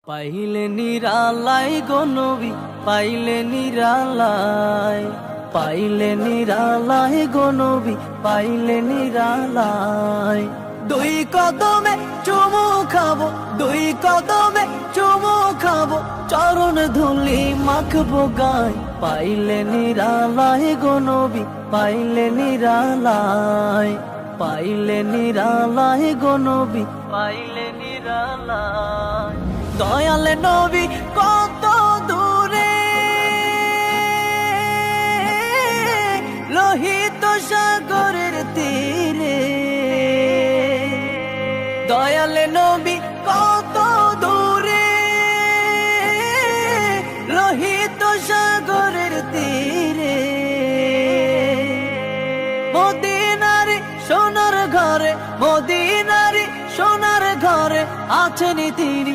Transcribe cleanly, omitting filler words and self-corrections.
পাইলে নিরালাই গো নবী, পাইলে নিরালাই, পাইলে নিরালাই গো নবী, পাইলে নিরালাই। দুই কদমে চুমু খাবো, দুই কদমে চুমু খাবো, চরণ ধুলি মাখবো গায়। পাইলে নিরালাই গো নবী, পাইলে নিরালাই, পাইলে নিরালাই গো নবী, পাইলে নিরালাই। দয়াল নবী কত দূরে, লোহিত সাগরের তীরে। দয়াল নবী কত দূরে, লোহিত সাগরের তীরে। মদিনারে সোনার ঘরে, মদিনারে সোনার ঘরে আছেন তিনি।